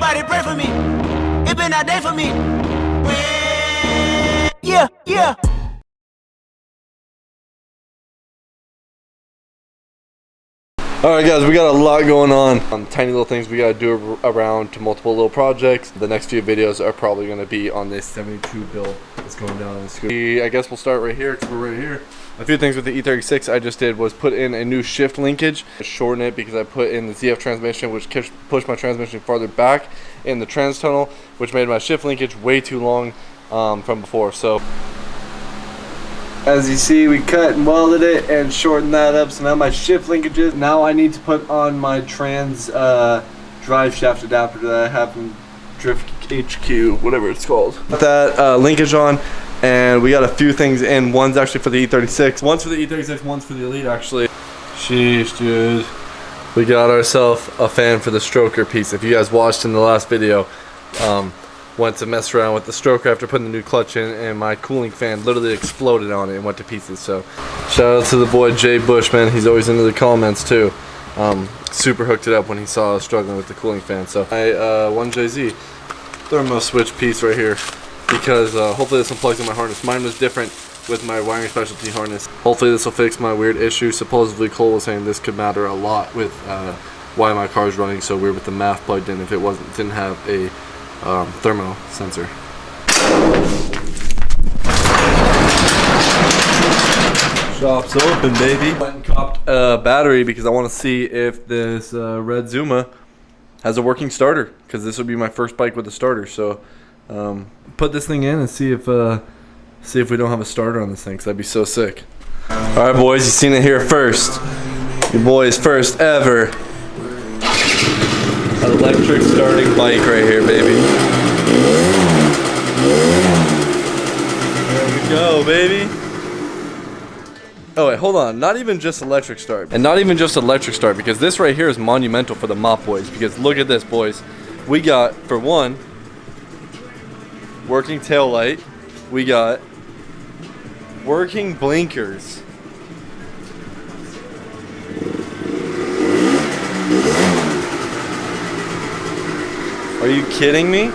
Somebody pray for me. It been a day for me. Yeah, yeah. Alright guys, we got a lot going on. Tiny little things we gotta do around to multiple little projects. The next few videos are probably gonna be on this 72 build that's going down in the scooter. I guess we'll start right here because we're right here. A few things with the E36 I just did was put in a new shift linkage. Shorten it because I put in the ZF transmission, which pushed my transmission farther back in the trans tunnel, which made my shift linkage way too long from before. So as you see, we cut and welded it and shortened that up, so now my shift linkages. Now I need to put on my trans drive shaft adapter that I have from Drift HQ, whatever it's called. Put that linkage on, and we got a few things in. One's actually for the E36. One's for the E36, one's for the Elite actually. Sheesh, dude. We got ourselves a fan for the stroker piece. If you guys watched in the last video, went to mess around with the stroker after putting the new clutch in, and my cooling fan literally exploded on it and went to pieces. So shout out to the boy Jay Bushman. He's always into the comments too. Super hooked it up when he saw us struggling with the cooling fan. So I 1JZ thermo switch piece right here, because hopefully this one plugs in my harness. Mine was different with my wiring specialty harness. Hopefully this will fix my weird issue. Supposedly Cole was saying this could matter a lot with why my car is running so weird with the MAF plugged in if it didn't have a thermo sensor. Shop's open, baby. Went and copped a battery because I want to see if this red Zuma has a working starter, because this will be my first bike with a starter. So put this thing in and see if we don't have a starter on this thing, because that'd be so sick. All right, boys, you seen it here first. Your boy's first ever electric starting bike right here, baby. There we go, baby. Oh wait, hold on. Not even just electric start. And not even just electric start, because this right here is monumental for the MOPBOYZ. Because look at this, boys. We got, for one, working tail light. We got working blinkers. Are you kidding me?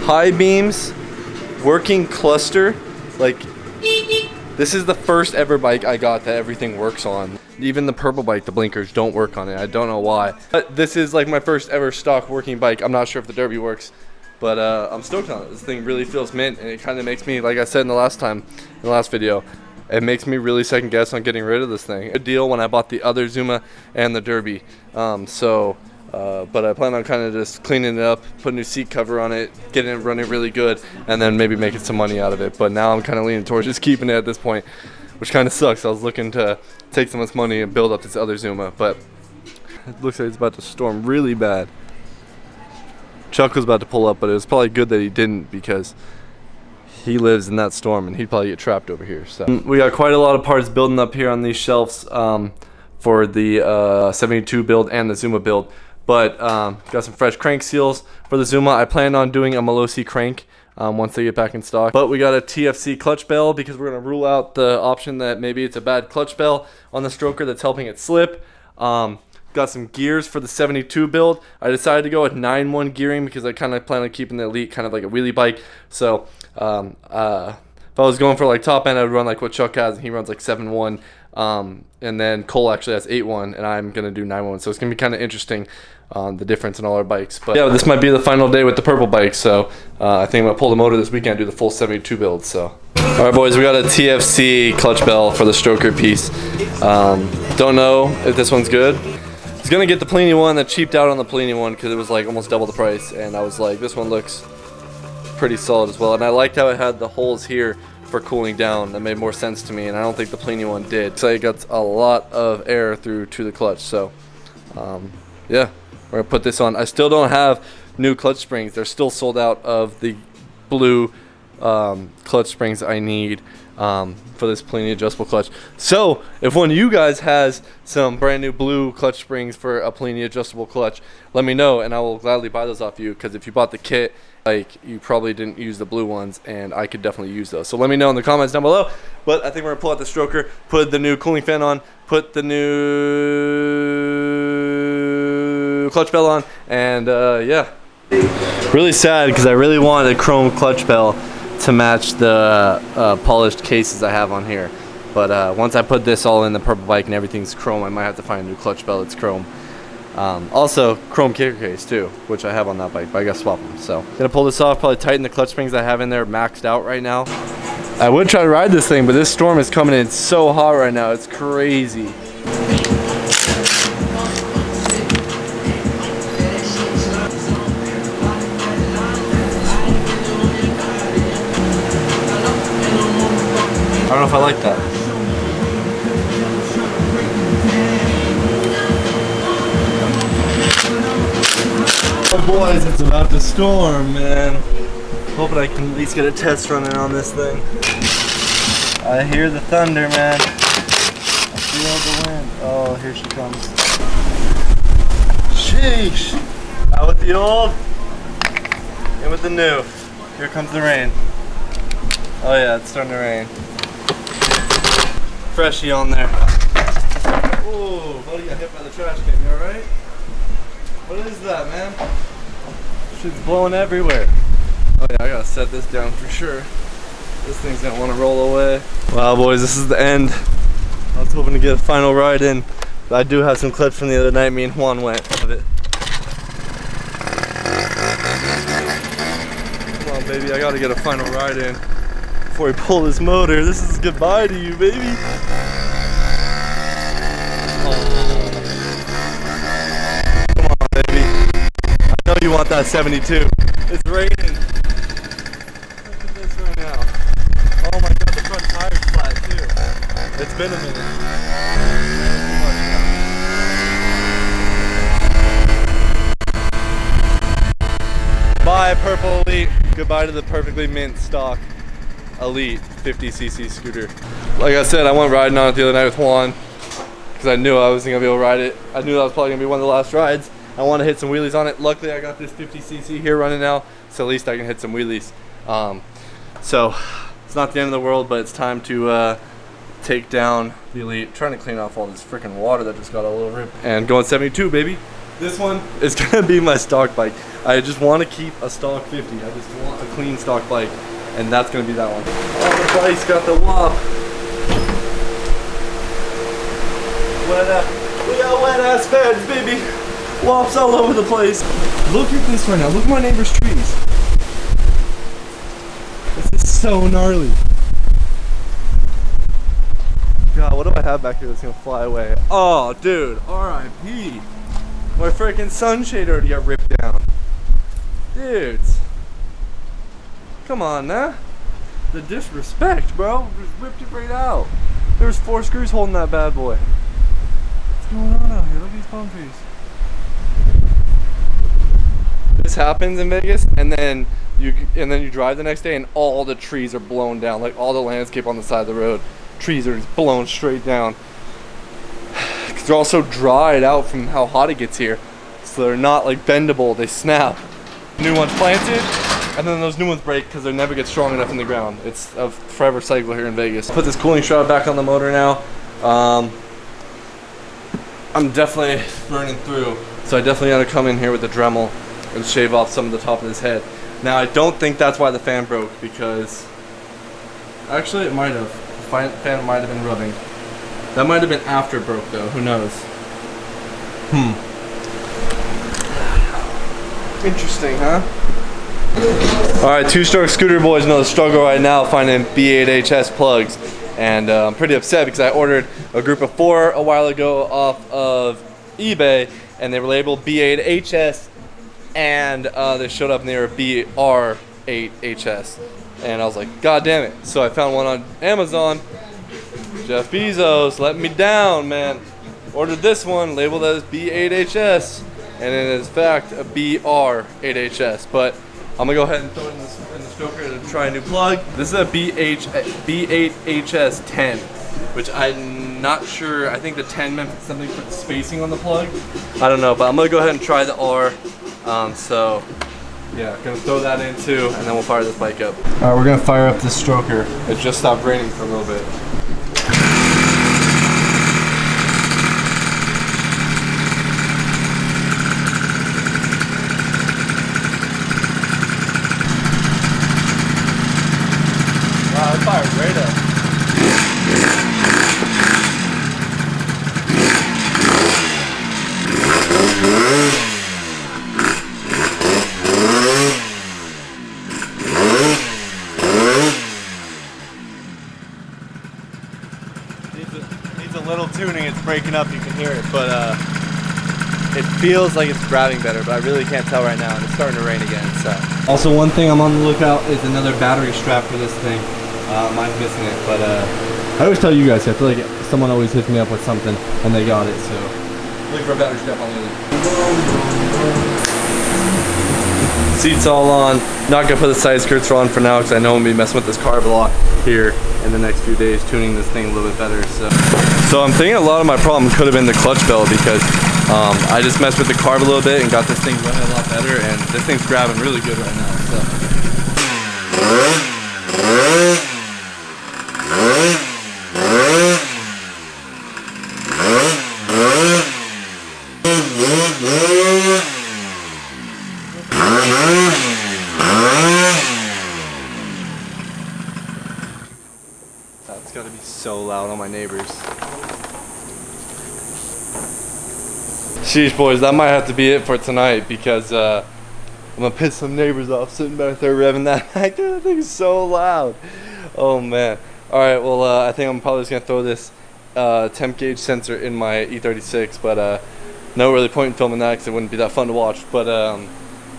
High beams, working cluster. Like, this is the first ever bike I got that everything works on. Even the purple bike, the blinkers don't work on it. I don't know why. But this is like my first ever stock working bike. I'm not sure if the Derby works, but I'm stoked on it. This thing really feels mint, and it kind of makes me, like I said in the last video, it makes me really second guess on getting rid of this thing. Good deal when I bought the other Zuma and the Derby. But I plan on kind of just cleaning it up, put a new seat cover on it, getting it running really good, and then maybe making some money out of it. But now I'm kind of leaning towards just keeping it at this point, which kind of sucks. I was looking to take some of this money and build up this other Zuma, but it looks like it's about to storm really bad. Chuck was about to pull up, but it was probably good that he didn't, because he lives in that storm and he'd probably get trapped over here. So we got quite a lot of parts building up here on these shelves for the 72 build and the Zuma build. But got some fresh crank seals for the Zuma. I plan on doing a Malosi crank once they get back in stock. But we got a TFC clutch bell, because we're going to rule out the option that maybe it's a bad clutch bell on the stroker that's helping it slip. Got some gears for the 72 build. I decided to go with 9-1 gearing because I kind of plan on keeping the Elite kind of like a wheelie bike. So if I was going for like top end, I would run like what Chuck has, and he runs like 7-1. And then Cole actually has 8-1, and I'm going to do 9-1. So it's going to be kind of interesting, the difference in all our bikes. But yeah, this might be the final day with the purple bike. So I think I'm going to pull the motor this weekend and do the full 72 build. So all right, boys, we got a TFC clutch bell for the stroker piece. Don't know if this one's good. I was going to get the Polini one that cheaped out on the Polini one because it was like almost double the price. And I was like, this one looks pretty solid as well. And I liked how it had the holes here for cooling down. That made more sense to me, and I don't think the Polini one did. So it got a lot of air through to the clutch. So yeah, we're gonna put this on. I still don't have new clutch springs. They're still sold out of the blue clutch springs I need for this Polini adjustable clutch. So if one of you guys has some brand new blue clutch springs for a Polini adjustable clutch, let me know, and I will gladly buy those off you, because if you bought the kit, like, you probably didn't use the blue ones, and I could definitely use those. So let me know in the comments down below. But I think we're gonna pull out the stroker, put the new cooling fan on, put the new clutch bell on, and yeah, Really sad because I really wanted a chrome clutch bell to match the polished cases I have on here. But once I put this all in the purple bike and everything's chrome, I might have to find a new clutch bell that's chrome. Also, chrome kicker case too, which I have on that bike, but I gotta swap them. So, gonna pull this off, probably tighten the clutch springs I have in there, maxed out right now. I would try to ride this thing, but this storm is coming in so hot right now, it's crazy. I don't know if I like that. Oh boys, it's about to storm, man. Hoping I can at least get a test running on this thing. I hear the thunder, man. I feel the wind. Oh, here she comes. Sheesh. Out with the old, in with the new. Here comes the rain. Oh yeah, it's starting to rain. Freshie on there. Oh, buddy got hit by the trash can. You alright? What is that, man? Shit's blowing everywhere. Oh yeah, I gotta set this down for sure. This thing's gonna want to roll away. Wow, boys, this is the end. I was hoping to get a final ride in, but I do have some clips from the other night me and Juan went of it. Come on, baby, I gotta get a final ride in before we pull this motor. This is goodbye to you, baby. I know you want that 72. It's raining. Look at this right now. Oh my god, the front tire's flat too. It's been a minute. Bye, Purple Elite. Goodbye to the perfectly mint stock Elite 50cc scooter. Like I said, I went riding on it the other night with Juan because I knew I wasn't gonna be able to ride it. I knew that was probably gonna be one of the last rides. I want to hit some wheelies on it. Luckily, I got this 50cc here running now, so at least I can hit some wheelies. So it's not the end of the world, but it's time to take down the Elite. I'm trying to clean off all this freaking water that just got all over it. And going 72, baby. This one is gonna be my stock bike. I just want to keep a stock 50. I just want a clean stock bike, and that's gonna be that one. Oh, the bike's got the wop. We got wet ass beds, baby. Wops all over the place. Look at this right now. Look at my neighbor's trees. This is so gnarly. God, what do I have back here that's gonna fly away? Oh, dude, R.I.P. My freaking sunshade already got ripped down. Dudes. Come on, now. The disrespect, bro. Just ripped it right out. There's 4 screws holding that bad boy. What's going on out here? Look at these palm trees. This happens in Vegas, and then you drive the next day and all the trees are blown down, like all the landscape on the side of the road. Trees are just blown straight down. Cause they're also dried out from how hot it gets here. So they're not like bendable, they snap. New ones planted, and then those new ones break because they never get strong enough in the ground. It's a forever cycle here in Vegas. Put this cooling shroud back on the motor now. I'm definitely burning through, so I definitely gotta come in here with the Dremel and shave off some of the top of his head. Now I don't think that's why the fan broke, because actually it might have. The fan might have been rubbing. That might have been after it broke though, who knows. Interesting, huh? Alright, two-stroke scooter boys know the struggle right now finding B8HS plugs. And I'm pretty upset because I ordered a group of 4 a while ago off of eBay, and they were labeled B8HS, and they showed up and they were BR8HS, and I was like, god damn it. So I found one on Amazon. Jeff Bezos let me down, man. Ordered this one labeled as B8HS, and it is in fact a BR8HS, but I'm gonna go ahead and throw it in the stroker to try a new plug. This is a B8HS 10, which I'm not sure. I think the 10 meant something for the spacing on the plug. I don't know, but I'm gonna go ahead and try the R. So yeah, gonna throw that in too, and then we'll fire this bike up. All right, we're gonna fire up this stroker. It just stopped raining for a little bit. breaking up, you can hear it, but it feels like it's grabbing better, but I really can't tell right now, and it's starting to rain again, so. Also, one thing I'm on the lookout is another battery strap for this thing. Mine's missing it, but I always tell you guys, I feel like someone always hits me up with something, and they got it, so. Looking for a battery strap on the other. Seats all on. Not gonna put the side skirts on for now because I know I'm gonna be messing with this carb a lot here in the next few days, tuning this thing a little bit better. So I'm thinking a lot of my problem could have been the clutch bell because I just messed with the carb a little bit and got this thing running a lot better, and this thing's grabbing really good right now. So. That's gotta be so loud on my neighbors. Sheesh, boys, that might have to be it for tonight because I'm gonna piss some neighbors off sitting back there revving that back there. That thing is so loud. Oh man. Alright, well I think I'm probably just gonna throw this temp gauge sensor in my E36, but no really point in filming that because it wouldn't be that fun to watch. But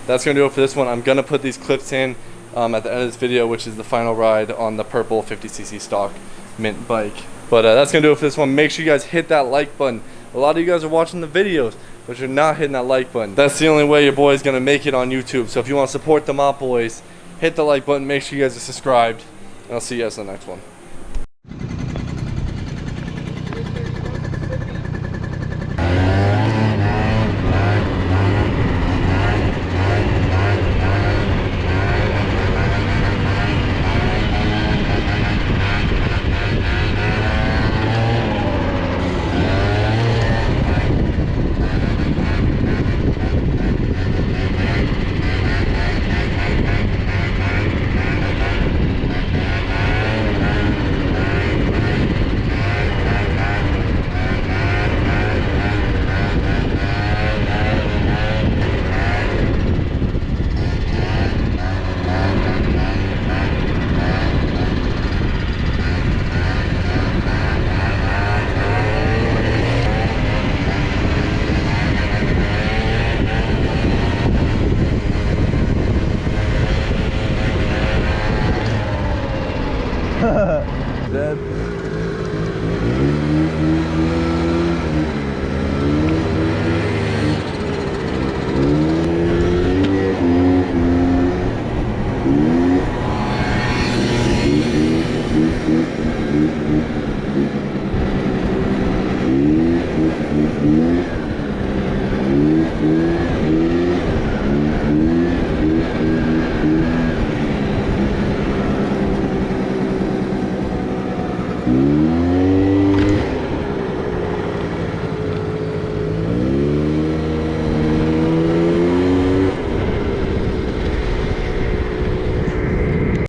that's gonna do it for this one. I'm gonna put these clips in at the end of this video, which is the final ride on the purple 50cc stock mint bike. But that's gonna do it for this one. Make sure you guys hit that like button. A lot of you guys are watching the videos, but you're not hitting that like button. That's the only way your boy's gonna make it on YouTube. So if you want to support the MOPBOYZ, hit the like button. Make sure you guys are subscribed, and I'll see you guys in the next one.